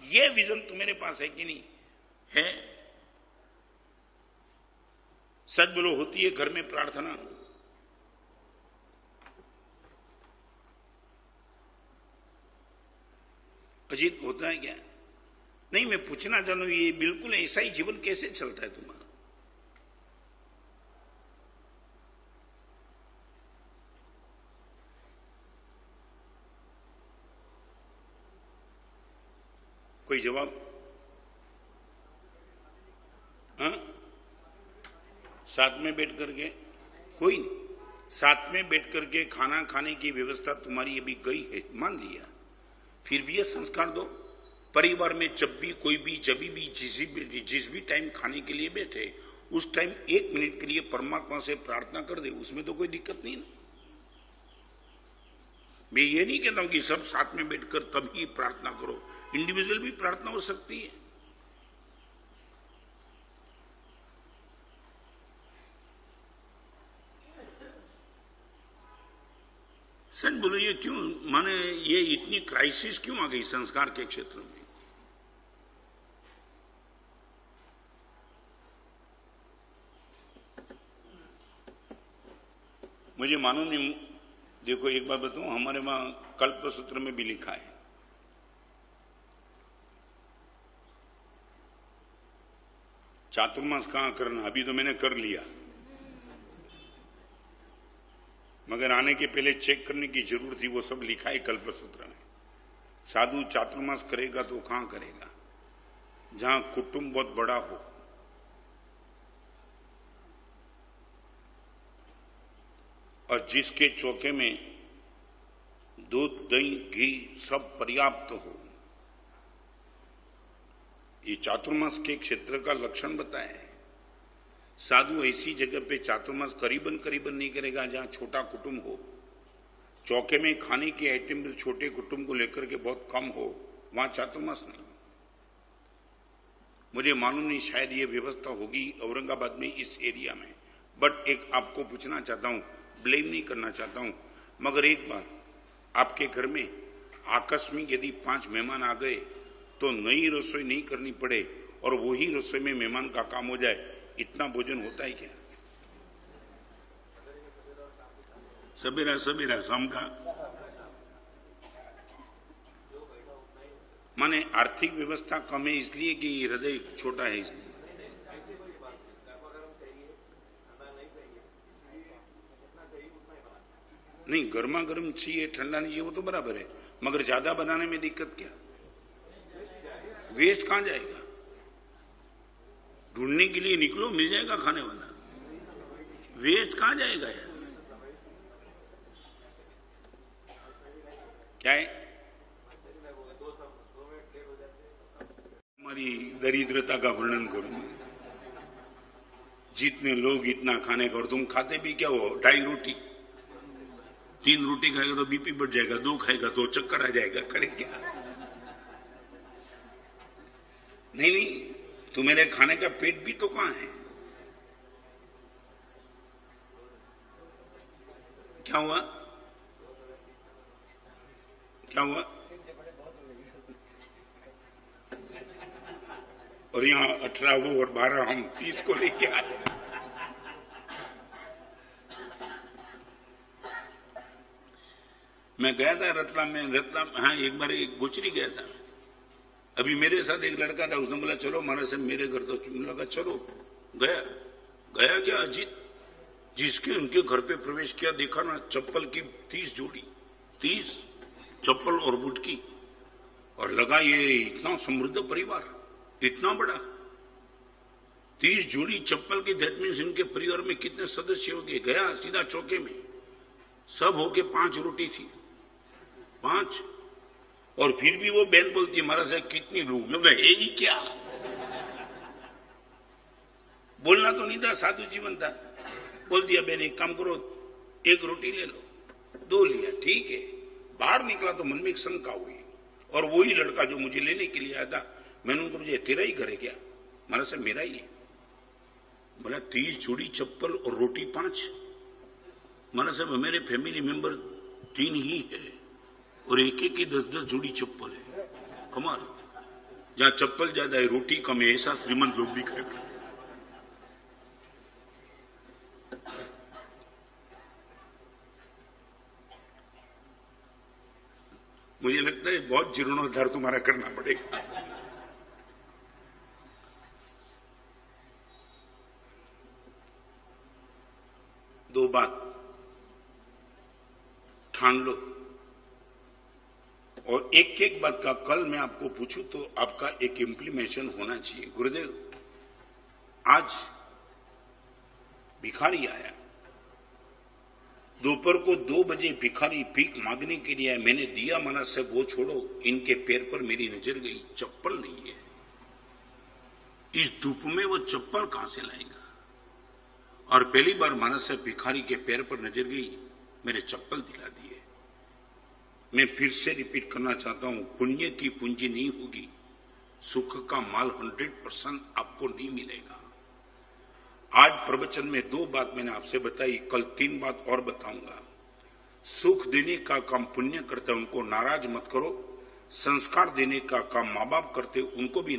ये विजन तुम्हारे पास है कि नहीं है? सच बोलो, होती है घर में प्रार्थना? अजीत, होता है क्या? नहीं, मैं पूछना चाहता हूं, ये बिल्कुल ऐसा ही जीवन कैसे चलता है तुम्हारा? कोई जवाब? हाँ, साथ में बैठ करके? कोई नहीं, साथ में बैठ करके खाना खाने की व्यवस्था तुम्हारी अभी गई है, मान लिया, फिर भी ये संस्कार दो। परिवार में जब भी कोई भी जब भी जिस भी टाइम खाने के लिए बैठे, उस टाइम 1 मिनट के लिए परमात्मा से प्रार्थना कर दे, उसमें तो कोई दिक्कत नहीं ना। मैं ये नहीं कहता हूं कि सब साथ में बैठकर तभी प्रार्थना करो, इंडिविजुअल भी प्रार्थना हो सकती है। सच बोलो, ये क्यों, माने ये इतनी क्राइसिस क्यों आ गई संस्कार के क्षेत्र में? मुझे मालूम नहीं। देखो, एक बात बताऊं, हमारे वहां कल्पसूत्र में भी लिखा है, चातुर्मास कहां करना, अभी तो मैंने कर लिया, मगर आने के पहले चेक करने की जरूरत थी। वो सब लिखा है कल्पसूत्र में। साधु चातुर्मास करेगा तो कहां करेगा? जहां कुटुंब बहुत बड़ा हो, और जिसके चौके में दूध, दही, घी सब पर्याप्त हो। ये चातुर्मास के क्षेत्र का लक्षण बताया है। साधु ऐसी जगह पे चातुर्मास करीबन नहीं करेगा जहां छोटा कुटुंब हो, चौके में खाने की आइटम छोटे कुटुंब को लेकर के बहुत कम हो, वहां चातुर्मास नहीं। मुझे मालूम नहीं, शायद ये व्यवस्था होगी औरंगाबाद में, इस एरिया में। बट एक आपको पूछना चाहता हूं, ब्लेम नहीं करना चाहता हूं, मगर एक बार आपके घर में आकस्मिक यदि 5 मेहमान आ गए तो नई रसोई नहीं करनी पड़े और वही रसोई में मेहमान का काम हो जाए, इतना भोजन होता है क्या? सबेरा सबेरा शाम का, माने आर्थिक व्यवस्था कम है इसलिए कि हृदय छोटा है इसलिए? नहीं, गर्मा गर्म चाहिए, ठंडा नहीं चाहिए, वो तो बराबर है, मगर ज्यादा बनाने में दिक्कत क्या? वेस्ट कहां जाएगा? ढूंढने के लिए निकलो, मिल जाएगा खाने वाला। वेस्ट कहां जाएगा यार? क्या है? हमारी दरिद्रता का वर्णन करूं, जितने लोग इतना खाने का, और तुम खाते भी क्या हो? 2.5 रोटी, 3 रोटी खाएगा तो बीपी बढ़ जाएगा, 2 खाएगा तो चक्कर आ जाएगा, करे क्या? नहीं, तुम्हारे खाने का पेट भी तो कहां है? क्या हुआ? क्या हुआ? और यहाँ 18 वो और 12 हम 30 को लेके आए। मैं गया था रतलाम में, हाँ, एक बार एक गोचरी गया था। अभी मेरे साथ एक लड़का था, उसने बोला चलो हमारे से मेरे घर, तो लगा चलो, गया क्या अजीत, जिसके उनके घर पे प्रवेश किया, देखा ना चप्पल की 30 जोड़ी, 30 चप्पल और बूट की, और लगा ये इतना समृद्ध परिवार, इतना बड़ा, 30 जोड़ी चप्पल की, दैट मीन्स इनके परिवार में कितने सदस्य हो गए। गया सीधा चौके में, सब होके 5 रोटी थी, 5, और फिर भी वो बहन बोलती हमारा से कितनी लोग, मैं बोला ये ही क्या? बोलना तो नहीं था, साधु जीवन था। बोल दिया बहन एक काम करो, 1 रोटी ले लो, 2 लिया, ठीक है। बाहर निकला तो मन में एक शंका हुई, और वही लड़का जो मुझे लेने के लिए आया था, मैंने उनको मुझे तेरा ही घर है क्या? हमारा से मेरा ही है। बोला 30 जोड़ी चप्पल और रोटी 5, हमारा साहब मेरे फैमिली मेंबर 3 ही है, और एक की 10-10 जोड़ी चप्पल है, कमाल। जहां चप्पल ज्यादा है रोटी कम है, ऐसा श्रीमंत लोग दिखाई पड़ते। मुझे लगता है बहुत जीर्णोद्धार तुम्हारा करना पड़ेगा। दो बात ठान लो, और एक एक बात का कल मैं आपको पूछूं तो आपका एक इम्प्लीमेशन होना चाहिए। गुरुदेव, आज भिखारी आया, दोपहर को 2 बजे भिखारी भीख मांगने के लिए आया, मैंने दिया मना से वो छोड़ो, इनके पैर पर मेरी नजर गई, चप्पल नहीं है। इस धूप में वो चप्पल कहां से लाएगा? और पहली बार मानस से भिखारी के पैर पर नजर गई, मेरे चप्पल दिला दिए। मैं फिर से रिपीट करना चाहता हूं, पुण्य की पूंजी नहीं होगी, सुख का माल 100% आपको नहीं मिलेगा। आज प्रवचन में 2 बात मैंने आपसे बताई, कल 3 बात और बताऊंगा। सुख देने का काम पुण्य करते, उनको नाराज मत करो। संस्कार देने का काम माँ बाप करते, उनको भी